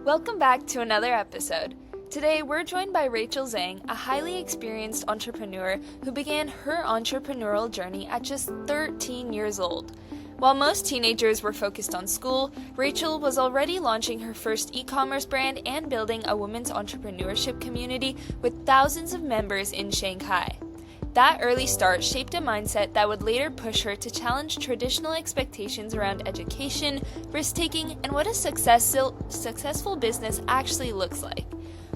Welcome back to another episode. Today we're joined by Rachel Zhang, a highly experienced entrepreneur who began her entrepreneurial journey at just 13 years old. While most teenagers were focused on school, Rachel was already launching her first e-commerce brand and building a women's entrepreneurship community with thousands of members in Shanghai. That early start shaped a mindset that would later push her to challenge traditional expectations around education, risk-taking, and what a successful business actually looks like.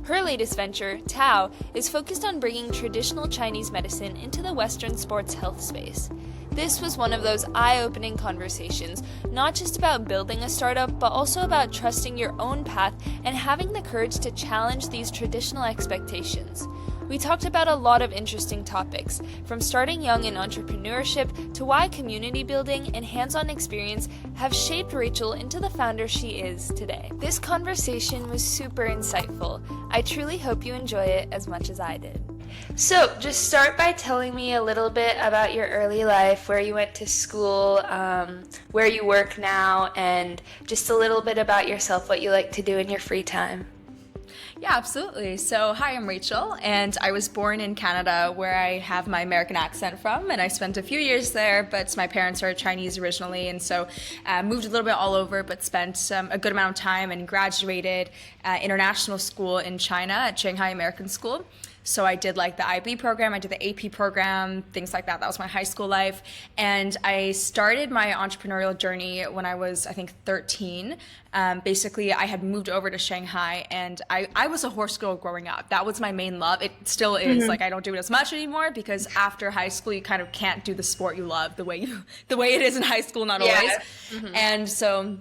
Her latest venture, Tao, is focused on bringing traditional Chinese medicine into the Western sports health space. This was one of those eye-opening conversations, not just about building a startup, but also about trusting your own path and having the courage to challenge these traditional expectations. We talked about a lot of interesting topics, from starting young in entrepreneurship to why community building and hands-on experience have shaped Rachel into the founder she is today. This conversation was super insightful. I truly hope you enjoy it as much as I did. So, just start by telling me a little bit about your early life, where you went to school, where you work now, and just a little bit about yourself, what you like to do in your free time. Yeah, absolutely. So, hi, I'm Rachel, and I was born in Canada, where I have my American accent from, and I spent a few years there, but my parents are Chinese originally, and so moved a little bit all over, but spent a good amount of time and graduated international school in China at Shanghai American School. So I did like the IB program, I did the AP program, things like that. That was my high school life. And I started my entrepreneurial journey when I was, I think, 13. Basically, I had moved over to Shanghai, and I was a horse girl growing up. That was my main love. It still is. Like, I don't do it as much anymore because after high school, you kind of can't do the sport you love the way it is in high school, not always. And so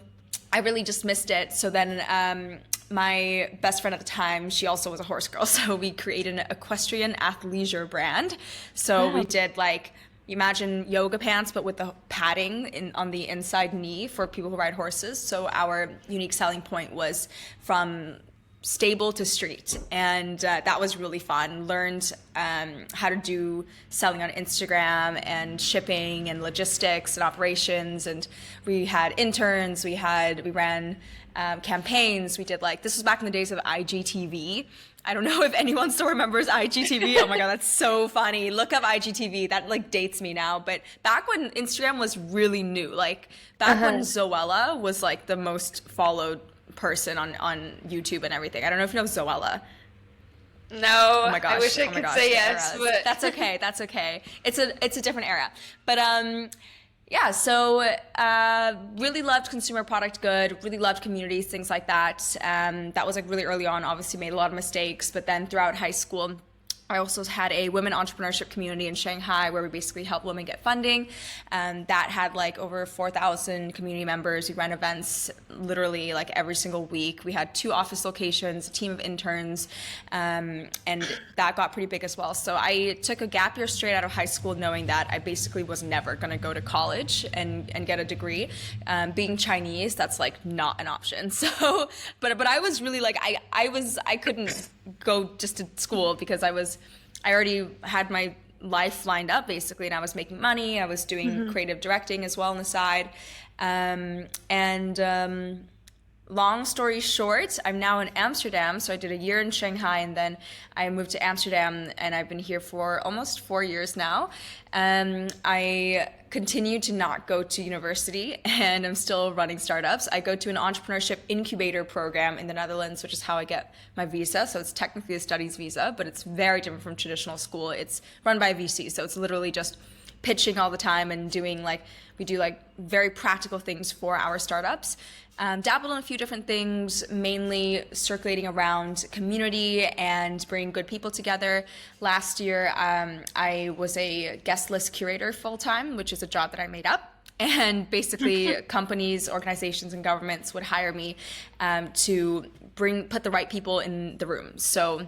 I really just missed it. So then my best friend at the time, she also was a horse girl, so we created an equestrian athleisure brand. So we did, like, imagine yoga pants, but with the padding on the inside knee for people who ride horses. So our unique selling point was from stable to street, and that was really fun. Learned how to do selling on Instagram and shipping and logistics and operations, and we had interns, we ran campaigns. We did, like, this was back in the days of IGTV. I don't know if anyone still remembers IGTV. Oh my God, that's so funny. Look up IGTV. That, like, dates me now. But back when Instagram was really new, like back when Zoella was, like, the most followed person on YouTube and everything. I don't know if you know Zoella. No, oh my gosh, I wish I could say yes, but that's okay. That's okay. It's a different era. But yeah, so really loved consumer product good, really loved communities, things like that. That was, like, really early on. Obviously made a lot of mistakes, but then throughout high school, I also had a women entrepreneurship community in Shanghai where we basically help women get funding. That had, like, over 4,000 community members. We ran events literally, like, every single week. We had 2 office locations, a team of interns, and that got pretty big as well. So I took a gap year straight out of high school knowing that I basically was never going to go to college and get a degree. Being Chinese, that's, like, not an option. So, but I was really, like, I couldn't go just to school because I already had my life lined up basically, and I was making money. I was doing creative directing as well on the side. Long story short, I'm now in Amsterdam. So I did a year in Shanghai, and then I moved to Amsterdam, and I've been here for almost 4 years now. I continue to not go to university, and I'm still running startups. I go to an entrepreneurship incubator program in the Netherlands, which is how I get my visa. So it's technically a studies visa, but it's very different from traditional school. It's run by a VC, so it's literally just pitching all the time and doing, like, we do, like, very practical things for our startups. Dabbled in a few different things, mainly circulating around community and bringing good people together. Last year, I was a guest list curator full-time, which is a job that I made up. And basically, companies, organizations, and governments would hire me to put the right people in the room. So,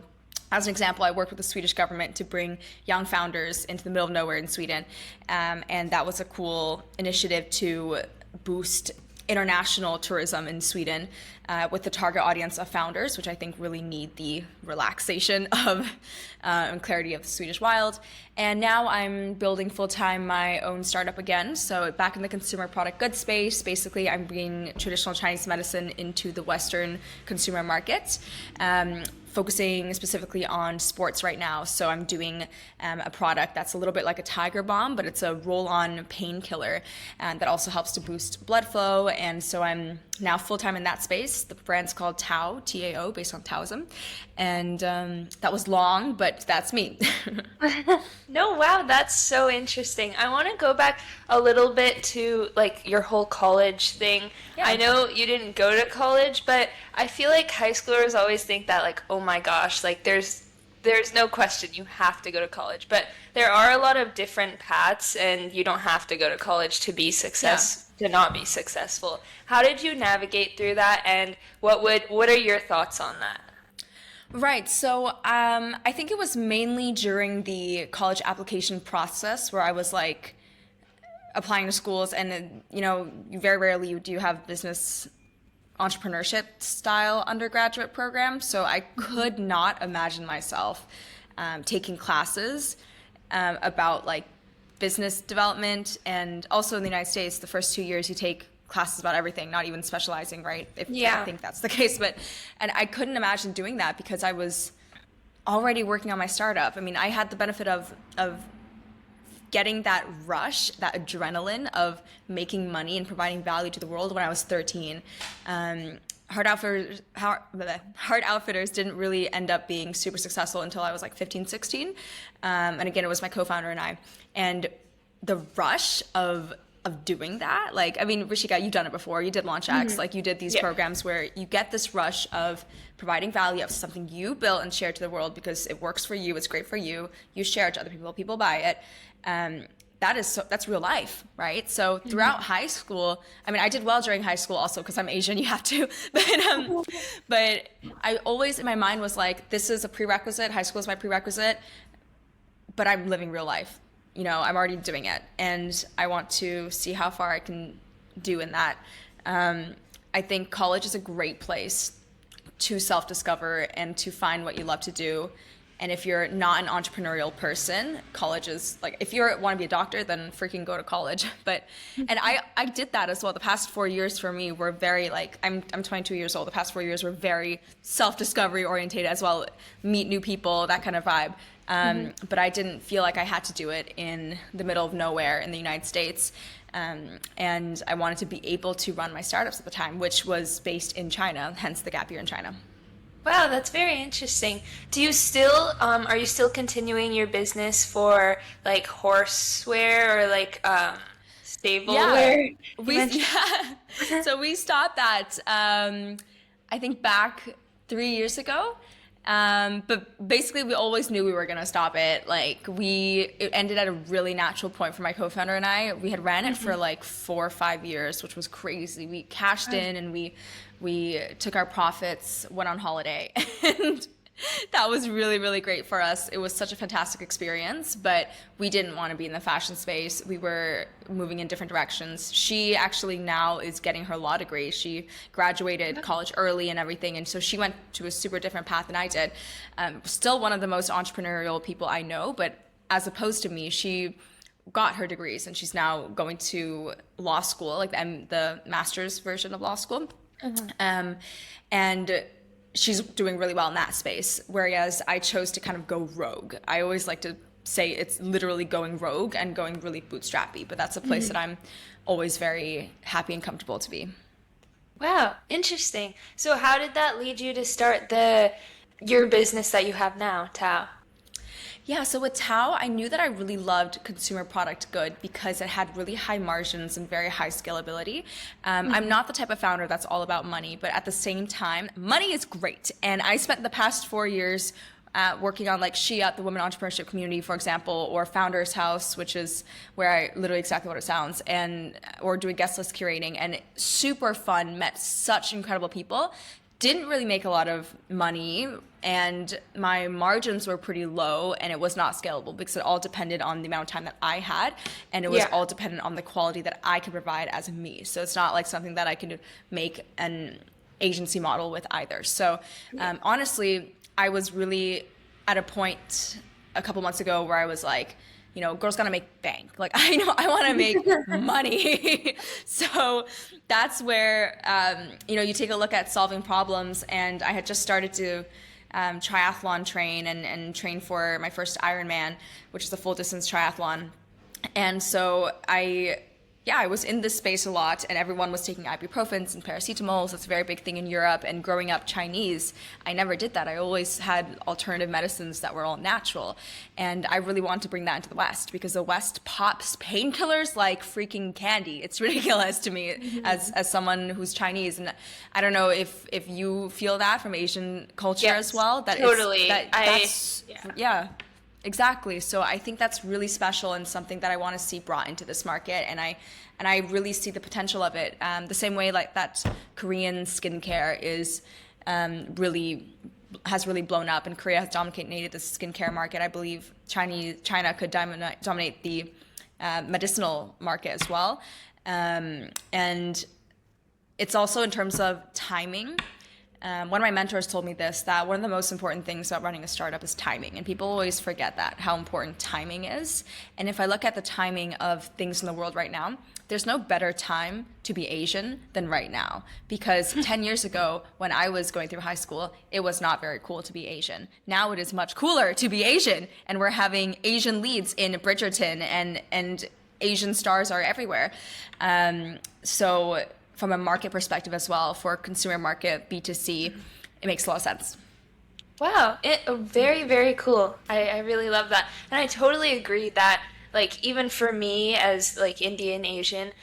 as an example, I worked with the Swedish government to bring young founders into the middle of nowhere in Sweden. And that was a cool initiative to boost international tourism in Sweden with the target audience of founders, which I think really need the relaxation of and clarity of the Swedish wild. And now I'm building full-time my own startup again. So back in the consumer product goods space, basically I'm bringing traditional Chinese medicine into the Western consumer market. Focusing specifically on sports right now. So I'm doing a product that's a little bit like a Tiger Balm, but it's a roll-on painkiller that also helps to boost blood flow. And so I'm now full-time in that space. The brand's called Tao, T-A-O, based on Taoism. And that was long, but that's me. No, wow, that's so interesting. I want to go back a little bit to like your whole college thing. Yeah. I know you didn't go to college, but I feel like high schoolers always think that like, oh my gosh, like there's no question you have to go to college. But there are a lot of different paths and you don't have to go to college to be to not be successful. How did you navigate through that and what are your thoughts on that? Right. So I think it was mainly during the college application process where I was like applying to schools, and very rarely you do have business entrepreneurship style undergraduate programs. So I could not imagine myself taking classes about like business development. And also in the United States, the first 2 years you take classes about everything, not even specializing, right? I think that's the case. And I couldn't imagine doing that because I was already working on my startup. I mean, I had the benefit of getting that rush, that adrenaline of making money and providing value to the world when I was 13. Heart Outfitters didn't really end up being super successful until I was like 15, 16. And again, it was my co-founder and I. And the rush of doing that, like, I mean, Rishika, you've done it before. You did LaunchX, like you did these programs where you get this rush of providing value of something you built and share to the world because it works for you, it's great for you, you share it to other people buy it. That's real life, right? So throughout high school, I mean, I did well during high school also because I'm Asian, you have to, but I always in my mind was like, this is a prerequisite, high school is my prerequisite, but I'm living real life. I'm already doing it, and I want to see how far I can do in that. I think college is a great place to self-discover and to find what you love to do. And if you're not an entrepreneurial person, college is like, if you want to be a doctor, then freaking go to college. And I did that as well. The past 4 years for me were very like, I'm 22 years old. The past 4 years were very self-discovery oriented as well. Meet new people, that kind of vibe. But I didn't feel like I had to do it in the middle of nowhere in the United States. And I wanted to be able to run my startups at the time, which was based in China, hence the gap year in China. Wow, that's very interesting. Do you still, are you still continuing your business for like horseware or like stableware? So we stopped that, I think back 3 years ago. But basically we always knew we were going to stop it. Like it ended at a really natural point for my co-founder and I. We had ran it for like 4 or 5 years, which was crazy. We cashed in and we took our profits, went on holiday, and that was really, really great for us. It was such a fantastic experience, but we didn't want to be in the fashion space. We were moving in different directions. She actually now is getting her law degree. She graduated college early and everything, and so she went to a super different path than I did. Still one of the most entrepreneurial people I know, but as opposed to me, she got her degrees and she's now going to law school, like the master's version of law school. And she's doing really well in that space, whereas I chose to kind of go rogue. I always like to say it's literally going rogue and going really bootstrappy, but that's a place that I'm always very happy and comfortable to be. Wow, interesting. So how did that lead you to start your business that you have now, Tao? Yeah, so with Tao, I knew that I really loved consumer product good because it had really high margins and very high scalability. I'm not the type of founder that's all about money, but at the same time, money is great. And I spent the past 4 years working on like Shia, the women entrepreneurship community, for example, or Founders House, which is where I literally exactly what it sounds, or doing guest list curating, and super fun, met such incredible people. Didn't really make a lot of money, and my margins were pretty low, and it was not scalable because it all depended on the amount of time that I had, and it was all dependent on the quality that I could provide as me. So it's not like something that I could make an agency model with either. So honestly, I was really at a point a couple months ago where I was like, you know, girls gotta make bank. Like, I know I want to make money. So that's where, you know, you take a look at solving problems. And I had just started to triathlon train and train for my first Ironman, which is a full distance triathlon. And so I was in this space a lot, and everyone was taking ibuprofens and paracetamols. That's a very big thing in Europe. And growing up Chinese, I never did that. I always had alternative medicines that were all natural. And I really wanted to bring that into the West, because the West pops painkillers like freaking candy. It's ridiculous to me as someone who's Chinese. And I don't know if you feel that from Asian culture as well. That totally. Yeah. Exactly. So I think that's really special and something that I want to see brought into this market, and I really see the potential of it. The same way like that Korean skincare is has really blown up, and Korea has dominated the skincare market. I believe China could dominate the medicinal market as well, and it's also in terms of timing. One of my mentors told me that one of the most important things about running a startup is timing. And people always forget how important timing is. And if I look at the timing of things in the world right now, there's no better time to be Asian than right now. Because 10 years ago, when I was going through high school, it was not very cool to be Asian. Now it is much cooler to be Asian. And we're having Asian leads in Bridgerton, and Asian stars are everywhere. So from a market perspective as well, for consumer market, B2C, it makes a lot of sense. Wow, very, very cool. I really love that. And I totally agree that, like, even for me as, like, Indian Asian,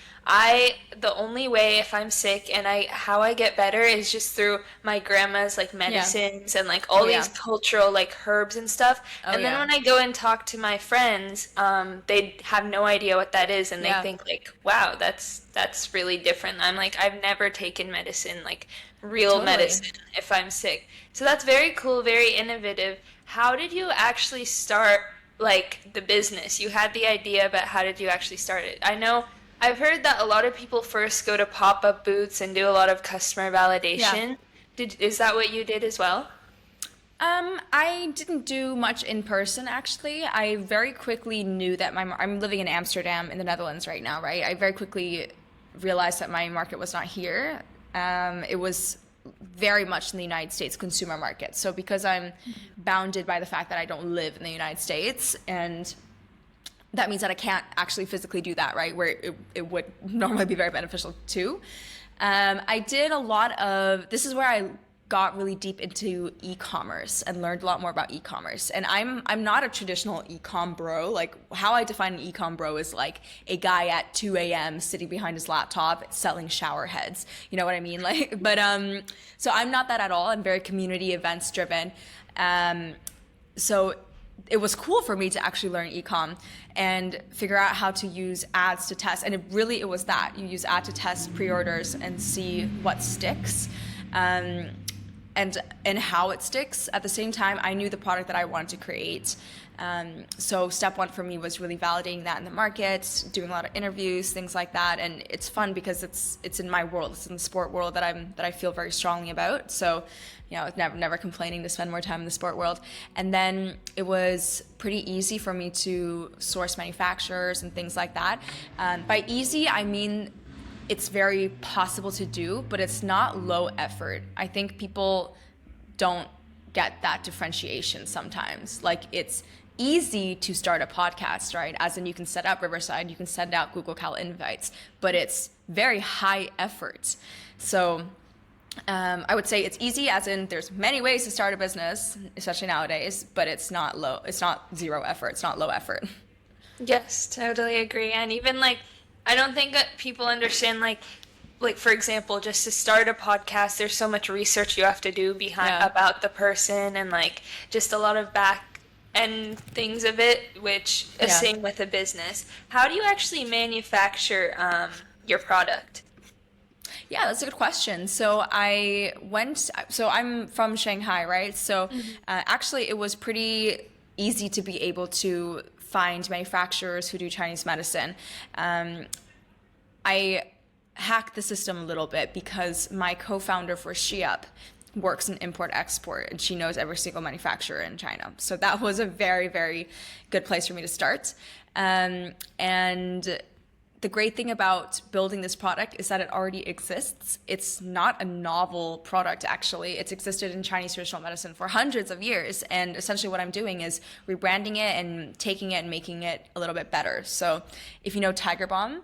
the only way if I'm sick and how I get better is just through my grandma's, like, medicines and, like, all these cultural, like, herbs and stuff. And then when I go and talk to my friends, they have no idea what that is, and they think, like, wow, that's really different. I'm like, I've never taken medicine, like, real medicine if I'm sick. So that's very cool, very innovative. How did you actually start, like, the business? You had the idea, but how did you actually start it? I know I've heard that a lot of people first go to pop-up booths and do a lot of customer validation. Is that what you did as well? I didn't do much in person, actually. I very quickly knew that I'm living in Amsterdam in the Netherlands right now, right? I very quickly realized that my market was not here. It was very much in the United States consumer market. So because I'm bounded by the fact that I don't live in the United States, and that means that I can't actually physically do that, right? Where it would normally be very beneficial too. I did this is where I got really deep into e-commerce and learned a lot more about e-commerce. And I'm not a traditional e-com bro. Like, how I define an e-com bro is like a guy at 2 a.m. sitting behind his laptop selling shower heads. You know what I mean? Like, but so I'm not that at all. I'm very community events driven. So it was cool for me to actually learn e-com and figure out how to use ads to test. And it was that. You use ad to test pre-orders and see what sticks. And how it sticks. At the same time, I knew the product that I wanted to create. So step one for me was really validating that in the market, doing a lot of interviews, things like that. And it's fun because it's in my world, it's in the sport world that I feel very strongly about. So, you know, never complaining to spend more time in the sport world. And then it was pretty easy for me to source manufacturers and things like that. By easy, I mean it's very possible to do, but it's not low effort. I think people don't get that differentiation sometimes. Like, it's easy to start a podcast, right? As in, you can set up Riverside, you can send out Google Cal invites, but it's very high effort. So I would say it's easy, as in there's many ways to start a business, especially nowadays, but it's not zero effort, it's not low effort. Yes, totally agree. And even, like, I don't think that people understand, like for example, just to start a podcast, there's so much research you have to do about the person, and, like, just a lot of back end things of it, which is same with a business. How do you actually manufacture your product? Yeah, that's a good question. So I'm from Shanghai, right? So actually it was pretty easy to be able to find manufacturers who do Chinese medicine. I hacked the system a little bit because my co-founder for SheUp works in import-export, and she knows every single manufacturer in China. So that was a very, very good place for me to start. And the great thing about building this product is that it already exists. It's not a novel product, actually. It's existed in Chinese traditional medicine for hundreds of years. And essentially what I'm doing is rebranding it and taking it and making it a little bit better. So if you know Tiger Balm,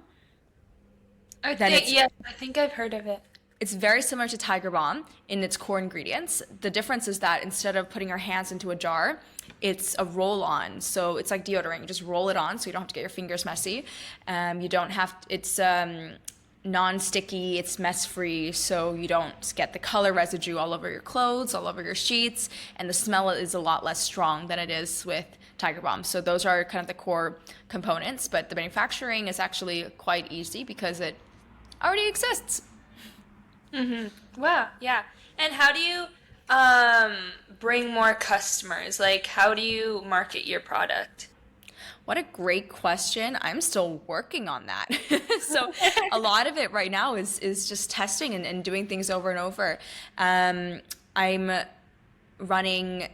I think I've heard of it. it's very similar to Tiger Balm in its core ingredients. The difference is that instead of putting your hands into a jar, it's a roll-on. So it's like deodorant. You just roll it on so you don't have to get your fingers messy. You don't have, it's non-sticky, it's mess-free, so you don't get the color residue all over your clothes, all over your sheets, and the smell is a lot less strong than it is with Tiger Balm. So those are kind of the core components, but the manufacturing is actually quite easy because it already exists. Wow, yeah. And how do you bring more customers? Like, how do you market your product? What a great question. I'm still working on that. So a lot of it right now is just testing and doing things over and over. I'm doing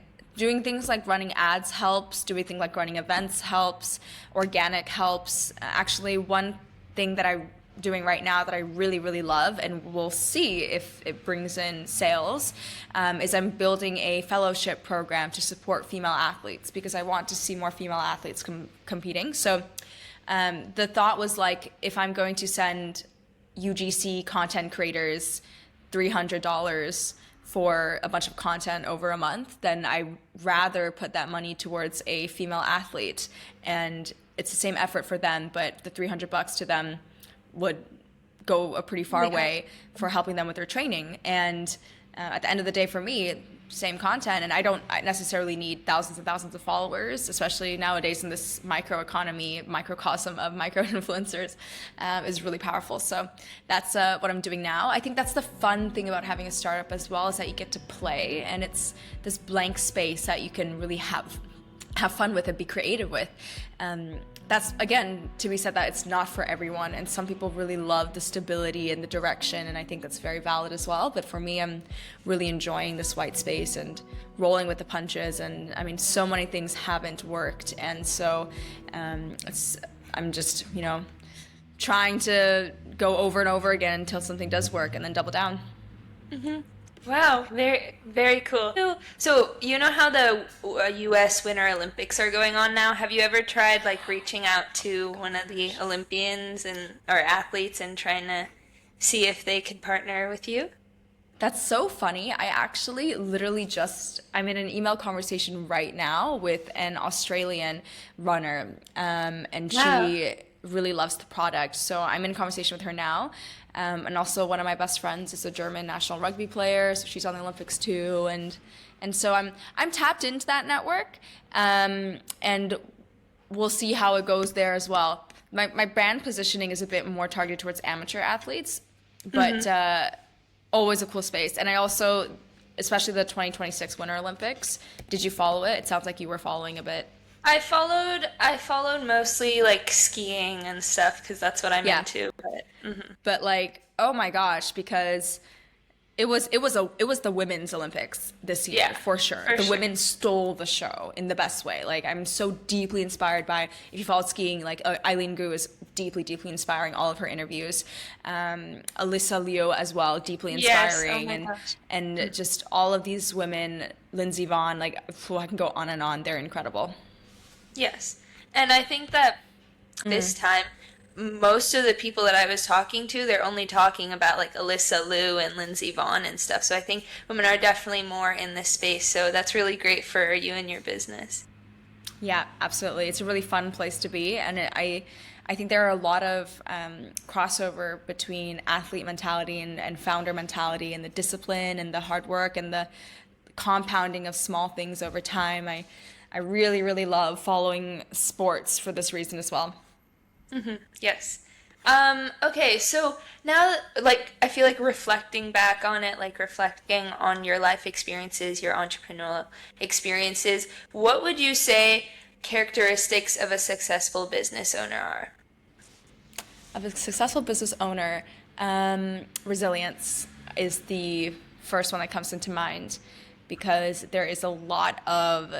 things like running ads helps, doing things like running events helps, organic helps. Actually, one thing that I'm doing right now that I really, really love, and we'll see if it brings in sales, is I'm building a fellowship program to support female athletes because I want to see more female athletes competing. So the thought was like, if I'm going to send UGC content creators $300 for a bunch of content over a month, then I'd rather put that money towards a female athlete. And it's the same effort for them, but the $300 to them would go a pretty far way for helping them with their training. And at the end of the day, for me, same content, and I don't necessarily need thousands and thousands of followers, especially nowadays in this microcosm of micro influencers, is really powerful. So that's what I'm doing now. I think that's the fun thing about having a startup as well, is that you get to play, and it's this blank space that you can really have fun with and be creative with. That's, again, to be said that it's not for everyone, and some people really love the stability and the direction, and I think that's very valid as well. But for me, I'm really enjoying this white space and rolling with the punches, and I mean, so many things haven't worked, and so I'm just, trying to go over and over again until something does work and then double down. Wow, very, very cool. So, you know how the U.S. Winter Olympics are going on now? Have you ever tried like reaching out to one of the Olympians or athletes and trying to see if they could partner with you? That's so funny. I actually I'm in an email conversation right now with an Australian runner, and she really loves the product. So I'm in conversation with her now. And also one of my best friends is a German national rugby player, so she's on the Olympics too. And so I'm tapped into that network, and we'll see how it goes there as well. My brand positioning is a bit more targeted towards amateur athletes, but always a cool space. And I also, especially the 2026 Winter Olympics, did you follow it? It sounds like you were following a bit. I followed mostly like skiing and stuff because that's what I'm into. But like, oh my gosh, because it was the women's Olympics this year, for sure. The women stole the show in the best way. Like, I'm so deeply inspired by, if you follow skiing, like Eileen Gu is deeply, deeply inspiring, all of her interviews. Alyssa Liu as well, deeply inspiring. Yes. Oh my gosh. And just all of these women, Lindsey Vonn, like, I can go on and on. They're incredible. Yes. And I think that this time, most of the people that I was talking to, they're only talking about like Alyssa Liu and Lindsey Vonn and stuff. So I think women are definitely more in this space. So that's really great for you and your business. Yeah, absolutely. It's a really fun place to be. And I think there are a lot of crossover between athlete mentality and founder mentality, and the discipline and the hard work and the compounding of small things over time. I really, really love following sports for this reason as well. Yes. Okay, so now, like, I feel like reflecting back on it, like reflecting on your life experiences, your entrepreneurial experiences, what would you say characteristics of a successful business owner are? Of a successful business owner, resilience is the first one that comes into mind, because there is a lot of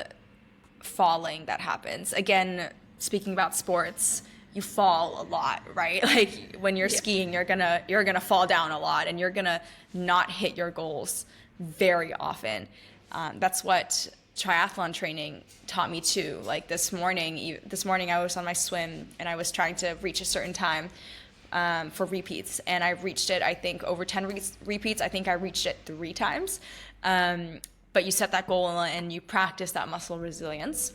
falling that happens. Again, speaking about sports, you fall a lot, right? Like when you're skiing, you're gonna fall down a lot, and you're gonna not hit your goals very often. That's what triathlon training taught me too. Like this morning I was on my swim and I was trying to reach a certain time for repeats, and I reached it, I think, over 10 repeats. I think I reached it 3 times. But you set that goal and you practice that muscle resilience.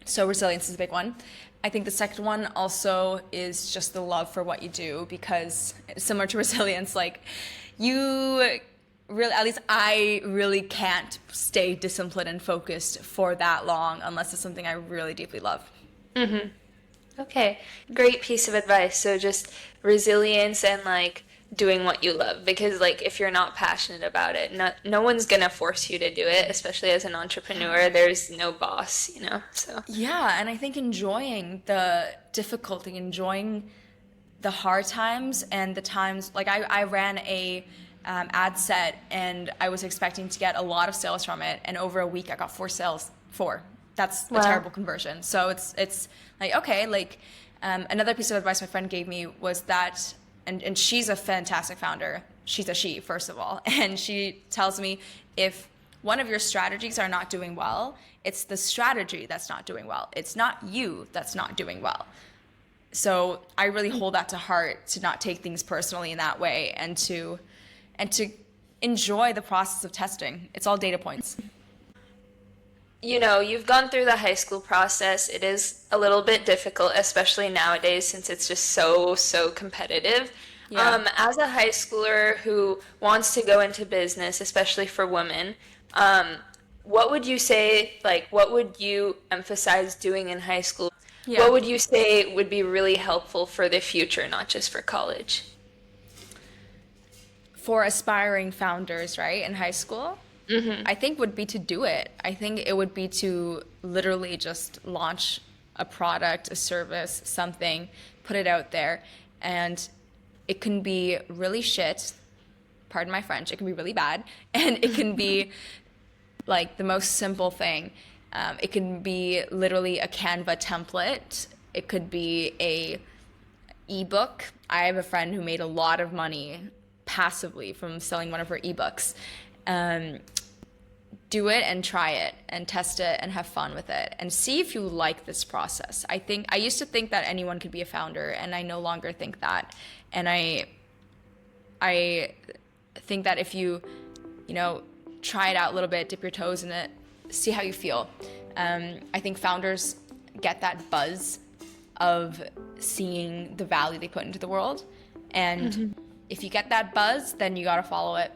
So resilience is a big one. I think the second one also is just the love for what you do, because similar to resilience, like you really, at least I really can't stay disciplined and focused for that long unless it's something I really deeply love. Mm-hmm. Okay, great piece of advice. So just resilience and like doing what you love, because like if you're not passionate about it, no one's gonna force you to do it, especially as an entrepreneur. There's no boss, you know. So yeah, and I think enjoying the difficulty, enjoying the hard times and the times, like I ran a ad set and I was expecting to get a lot of sales from it, and over a week I got 4 sales. That's a terrible conversion. So it's like, okay, like another piece of advice my friend gave me was that, and she's a fantastic founder. She's a she, first of all. And she tells me, if one of your strategies are not doing well, it's the strategy that's not doing well. It's not you that's not doing well. So I really hold that to heart, to not take things personally in that way, and to enjoy the process of testing. It's all data points. you know, you've gone through the high school process. It is a little bit difficult, especially nowadays, since it's just so competitive. Yeah. As a high schooler who wants to go into business, especially for women, what would you say, like, what would you emphasize doing in high school? Yeah. What would you say would be really helpful for the future, not just for college? For aspiring founders, right, in high school, I think would be to do it. I think it would be to literally just launch a product, a service, something, put it out there, and it can be really shit, pardon my French, it can be really bad, and it can be like the most simple thing. It can be literally a Canva template. It could be a ebook. I have a friend who made a lot of money passively from selling one of her ebooks. Do it and try it and test it and have fun with it and see if you like this process. I used to think that anyone could be a founder, and I no longer think that. And I think that if you try it out a little bit, dip your toes in it, see how you feel. I think founders get that buzz of seeing the value they put into the world. And if you get that buzz, then you got to follow it.